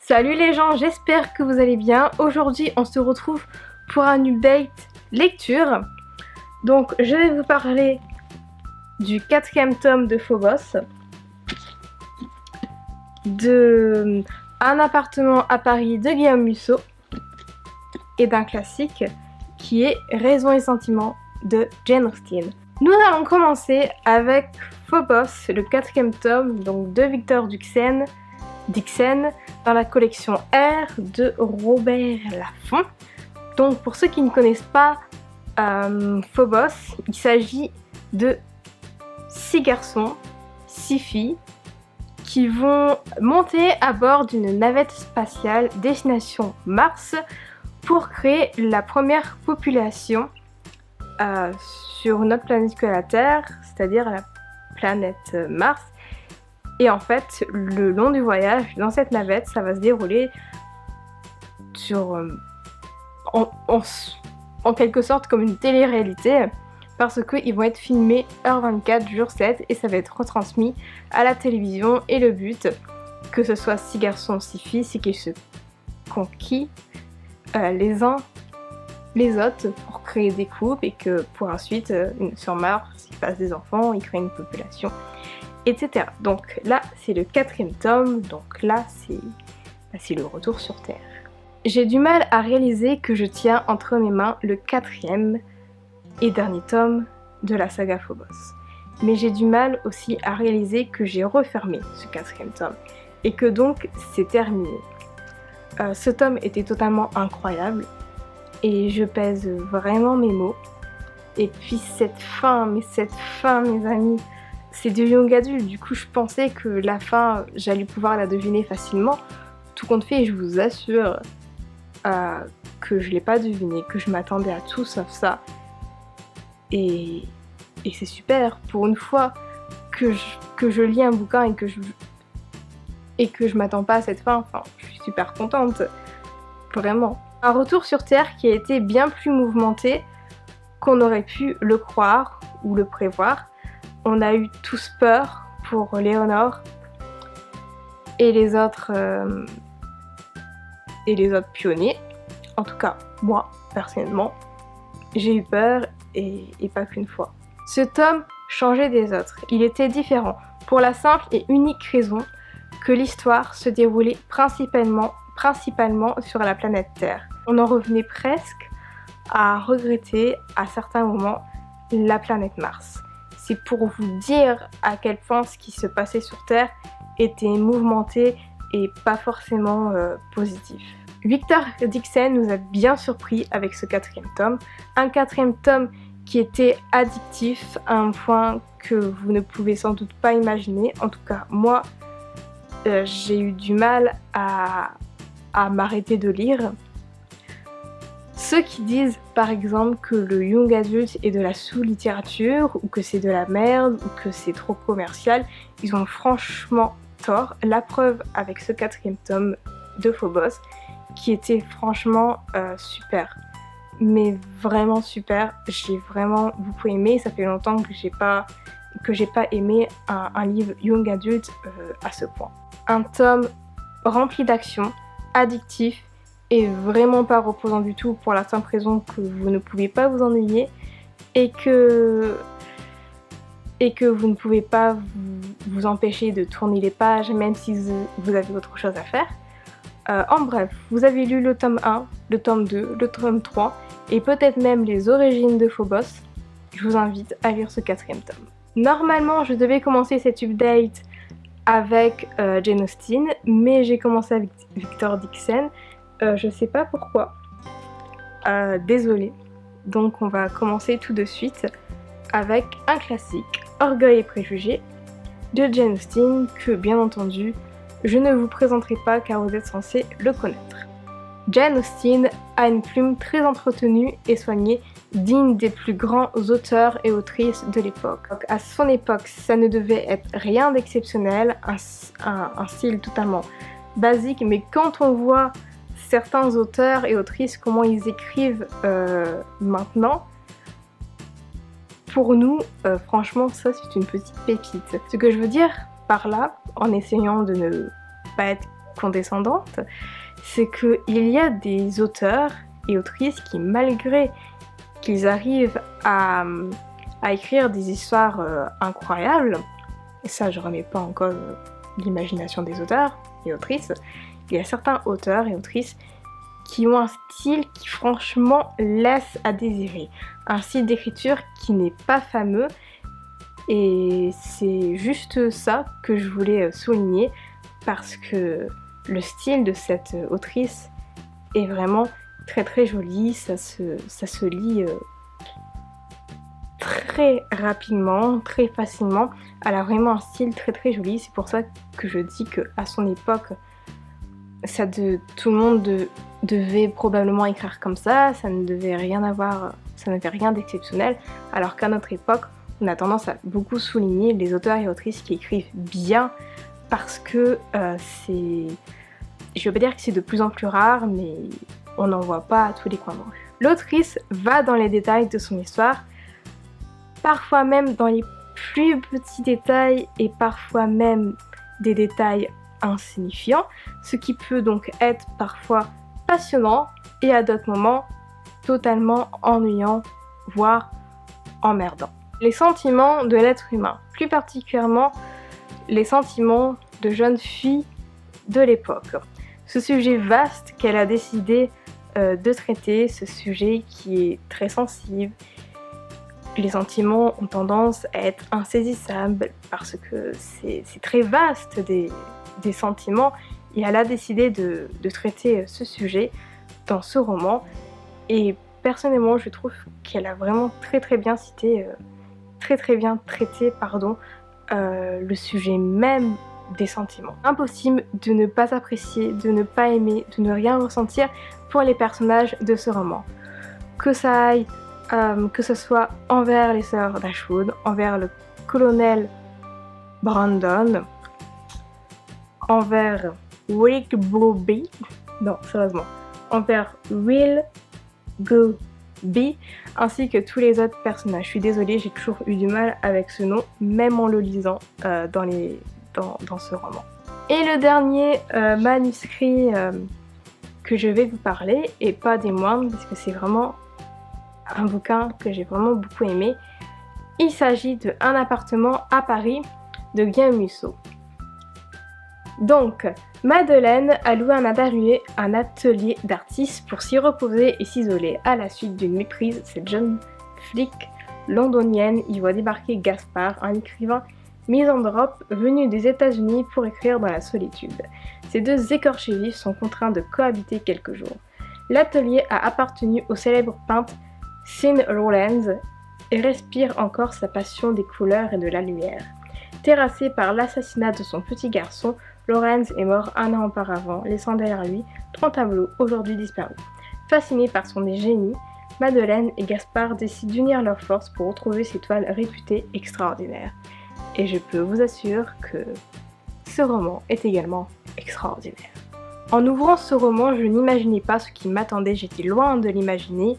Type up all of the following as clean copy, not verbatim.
Salut les gens, j'espère que vous allez bien. Aujourd'hui, on se retrouve pour un update lecture. Donc, je vais vous parler du 4e tome de Phobos, de Un appartement à Paris de Guillaume Musso et d'un classique qui est Raison et Sentiments de Jane Austen. Nous allons commencer avec Phobos, le 4e tome donc de Victor Dixon dans la collection R de Robert Laffont. Donc pour ceux qui ne connaissent pas Phobos, il s'agit de 6 garçons, 6 filles qui vont monter à bord d'une navette spatiale destination Mars pour créer la première population sur notre planète que la Terre, c'est-à-dire la planète Mars. Et en fait, le long du voyage, dans cette navette, ça va se dérouler sur, en quelque sorte comme une télé-réalité, parce qu'ils vont être filmés H24, jour 7, et ça va être retransmis à la télévision. Et le but, que ce soit 6 garçons, 6 filles, c'est qu'ils se conquient les uns les autres pour créer des couples, et que pour ensuite, sur Mars, ils fassent des enfants, ils créent une population, etc. Donc là, c'est le 4e tome, donc là, c'est le retour sur Terre. J'ai du mal à réaliser que je tiens entre mes mains le 4e et dernier tome de la saga Phobos. Mais j'ai du mal aussi à réaliser que j'ai refermé ce 4e tome, et que donc c'est terminé. Ce tome était totalement incroyable, et je pèse vraiment mes mots. Et puis cette fin, mes amis, c'est de young adulte, du coup je pensais que la fin, j'allais pouvoir la deviner facilement. Tout compte fait, je vous assure que je l'ai pas deviné, que je m'attendais à tout sauf ça. Et c'est super, pour une fois que je lis un bouquin et que je m'attends pas à cette fin, enfin je suis super contente, vraiment. Un retour sur Terre qui a été bien plus mouvementé qu'on aurait pu le croire ou le prévoir. On a eu tous peur pour Léonore et les autres pionniers. En tout cas, moi, personnellement, j'ai eu peur et pas qu'une fois. Ce tome changeait des autres. Il était différent pour la simple et unique raison que l'histoire se déroulait principalement sur la planète Terre. On en revenait presque à regretter à certains moments la planète Mars. C'est pour vous dire à quel point ce qui se passait sur Terre était mouvementé et pas forcément positif. Victor Dixon nous a bien surpris avec ce 4e tome. Un 4e tome qui était addictif à un point que vous ne pouvez sans doute pas imaginer. En tout cas, moi, j'ai eu du mal à m'arrêter de lire. Ceux qui disent par exemple que le young adult est de la sous-littérature ou que c'est de la merde ou que c'est trop commercial, ils ont franchement tort. La preuve avec ce 4e tome de Phobos qui était franchement super. Mais vraiment super, j'ai vraiment beaucoup aimé. Ça fait longtemps que j'ai pas aimé un livre young adult à ce point. Un tome rempli d'action, addictif et vraiment pas reposant du tout, pour la simple raison que vous ne pouvez pas vous ennuyer et que vous ne pouvez pas vous empêcher de tourner les pages même si vous avez autre chose à faire. En bref, vous avez lu le tome 1, le tome 2, le tome 3 et peut-être même les origines de Phobos. Je vous invite à lire ce 4e tome. Normalement, je devais commencer cet update avec Jane Austen, mais j'ai commencé avec Victor Dixon. Je sais pas pourquoi. Désolée. Donc on va commencer tout de suite avec un classique, Orgueil et préjugés, de Jane Austen, que bien entendu, je ne vous présenterai pas car vous êtes censés le connaître. Jane Austen a une plume très entretenue et soignée, digne des plus grands auteurs et autrices de l'époque. À son époque, ça ne devait être rien d'exceptionnel, un style totalement basique, mais quand on voit certains auteurs et autrices, comment ils écrivent maintenant, pour nous, franchement, ça c'est une petite pépite. Ce que je veux dire par là, en essayant de ne pas être condescendante, c'est qu'il y a des auteurs et autrices qui, malgré qu'ils arrivent à écrire des histoires incroyables, et ça je remets pas en cause l'imagination des auteurs et autrices, il y a certains auteurs et autrices qui ont un style qui franchement laisse à désirer, un style d'écriture qui n'est pas fameux, et c'est juste ça que je voulais souligner parce que le style de cette autrice est vraiment très très joli, ça se lit très rapidement, très facilement. Elle a vraiment un style très très joli, c'est pour ça que je dis qu'à son époque, tout le monde devait probablement écrire comme ça ne devait rien avoir, ça n'avait rien d'exceptionnel, alors qu'à notre époque, on a tendance à beaucoup souligner les auteurs et autrices qui écrivent bien parce que c'est... Je veux pas dire que c'est de plus en plus rare, mais on n'en voit pas à tous les coins de rue. L'autrice va dans les détails de son histoire, parfois même dans les plus petits détails et parfois même des détails insignifiants, ce qui peut donc être parfois passionnant et à d'autres moments totalement ennuyant, voire emmerdant. Les sentiments de l'être humain, plus particulièrement les sentiments de jeunes filles de l'époque. Ce sujet vaste qu'elle a décidé de traiter, ce sujet qui est très sensible. Les sentiments ont tendance à être insaisissables parce que c'est très vaste des sentiments, et elle a décidé de traiter ce sujet dans ce roman, et personnellement je trouve qu'elle a vraiment très bien cité, très bien traité le sujet même des sentiments. Impossible de ne pas apprécier, de ne pas aimer, de ne rien ressentir pour les personnages de ce roman. Que ça aille, que ce soit envers les sœurs Dashwood, envers le colonel Brandon, envers Willoughby, non sérieusement, envers Willoughby, ainsi que tous les autres personnages. Je suis désolée, j'ai toujours eu du mal avec ce nom, même en le lisant dans ce roman. Et le dernier manuscrit que je vais vous parler, et pas des moindres, parce que c'est vraiment un bouquin que j'ai vraiment beaucoup aimé. Il s'agit de Un appartement à Paris de Guillaume Musso. Donc, Madeleine a loué un atelier d'artiste pour s'y reposer et s'isoler. À la suite d'une méprise, cette jeune flic londonienne y voit débarquer Gaspard, un écrivain misanthrope venu des États-Unis pour écrire dans la solitude. Ces deux écorchés vifs sont contraints de cohabiter quelques jours. L'atelier a appartenu au célèbre peintre Sean Rowlands et respire encore sa passion des couleurs et de la lumière. Terrassé par l'assassinat de son petit garçon, Lawrence est mort un an auparavant, laissant derrière lui 3 tableaux aujourd'hui disparus. Fascinés par son génie, Madeleine et Gaspard décident d'unir leurs forces pour retrouver ces toiles réputées extraordinaires. Et je peux vous assurer que ce roman est également extraordinaire. En ouvrant ce roman, je n'imaginais pas ce qui m'attendait, j'étais loin de l'imaginer.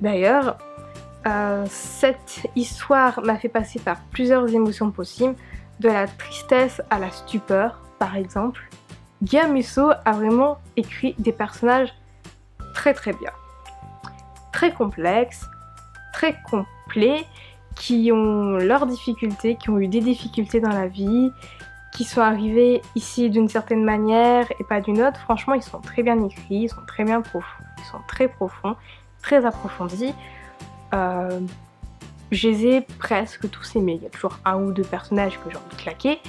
D'ailleurs, cette histoire m'a fait passer par plusieurs émotions possibles, de la tristesse à la stupeur, par exemple. Guillaume Musso a vraiment écrit des personnages très bien, très complexes, très complets, qui ont leurs difficultés, qui ont eu des difficultés dans la vie, qui sont arrivés ici d'une certaine manière et pas d'une autre. Franchement, ils sont très bien écrits, ils sont très bien profonds, ils sont très profonds, très approfondis. Je les ai presque tous aimés. Il y a toujours un ou deux personnages que j'ai envie de claquer,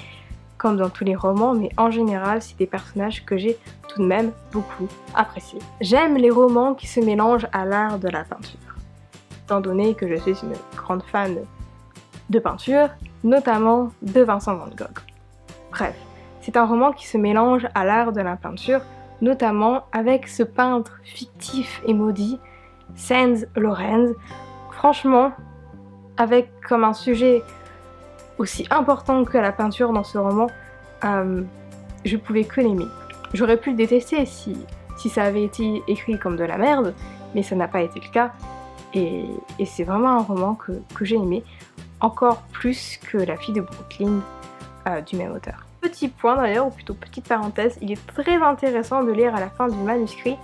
comme dans tous les romans, mais en général, c'est des personnages que j'ai tout de même beaucoup appréciés. J'aime les romans qui se mélangent à l'art de la peinture, étant donné que je suis une grande fan de peinture, notamment de Vincent van Gogh. Bref, c'est un roman qui se mélange à l'art de la peinture, notamment avec ce peintre fictif et maudit, Sands Lawrence. Franchement, avec comme un sujet aussi important que la peinture dans ce roman, je pouvais que l'aimer. J'aurais pu le détester si ça avait été écrit comme de la merde, mais ça n'a pas été le cas. Et c'est vraiment un roman que j'ai aimé, encore plus que La fille de Brooklyn du même auteur. petit point d'ailleurs, ou plutôt petite parenthèse, il est très intéressant de lire à la fin du manuscrit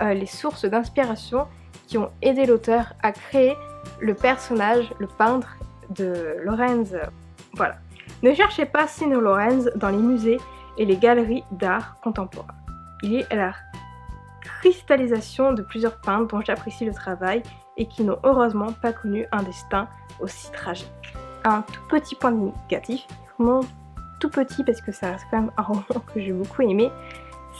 les sources d'inspiration qui ont aidé l'auteur à créer le personnage, le peintre de Lorenz. Voilà. Ne cherchez pas Sino Lorenz dans les musées et les galeries d'art contemporain. Il est la cristallisation de plusieurs peintres dont j'apprécie le travail et qui n'ont heureusement pas connu un destin aussi tragique. Un tout petit point négatif, vraiment tout petit parce que ça reste quand même un roman que j'ai beaucoup aimé,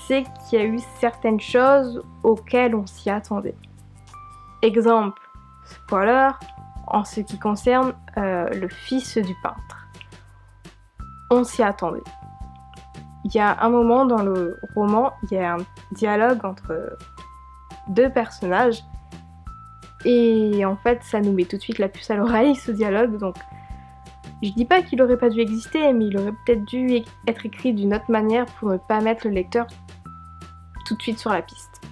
c'est qu'il y a eu certaines choses auxquelles on s'y attendait. Exemple, spoiler, en ce qui concerne le fils du peintre. On s'y attendait. Il y a un moment dans le roman, il y a un dialogue entre deux personnages et en fait ça nous met tout de suite la puce à l'oreille ce dialogue, donc je dis pas qu'il aurait pas dû exister, mais il aurait peut-être dû être écrit d'une autre manière pour ne pas mettre le lecteur tout de suite sur la piste.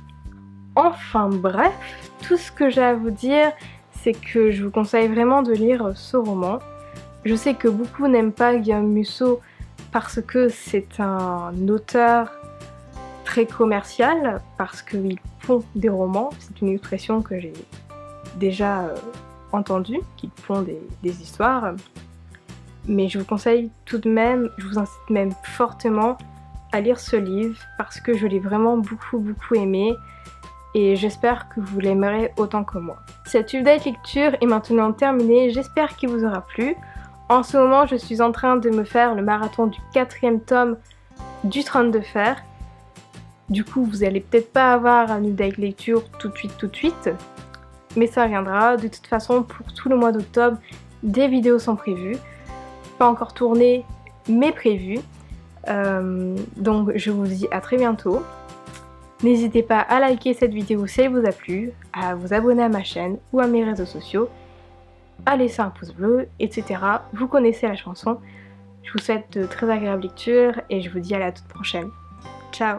Enfin bref, tout ce que j'ai à vous dire, c'est que je vous conseille vraiment de lire ce roman. Je sais que beaucoup n'aiment pas Guillaume Musso parce que c'est un auteur très commercial, parce qu'il pond des romans, c'est une expression que j'ai déjà entendue, qu'il pond des histoires. Mais je vous conseille tout de même, je vous incite même fortement à lire ce livre parce que je l'ai vraiment beaucoup aimé et j'espère que vous l'aimerez autant que moi. Cette update lecture est maintenant terminée, j'espère qu'il vous aura plu. En ce moment, je suis en train de me faire le marathon du 4e tome du Trône de Fer. Du coup, vous allez peut-être pas avoir un update lecture tout de suite, mais ça viendra. De toute façon, pour tout le mois d'octobre, des vidéos sont prévues. Pas encore tournées, mais prévues. Donc je vous dis à très bientôt. N'hésitez pas à liker cette vidéo si elle vous a plu, à vous abonner à ma chaîne ou à mes réseaux sociaux, à laisser un pouce bleu, etc. Vous connaissez la chanson. Je vous souhaite de très agréables lectures et je vous dis à la toute prochaine. Ciao!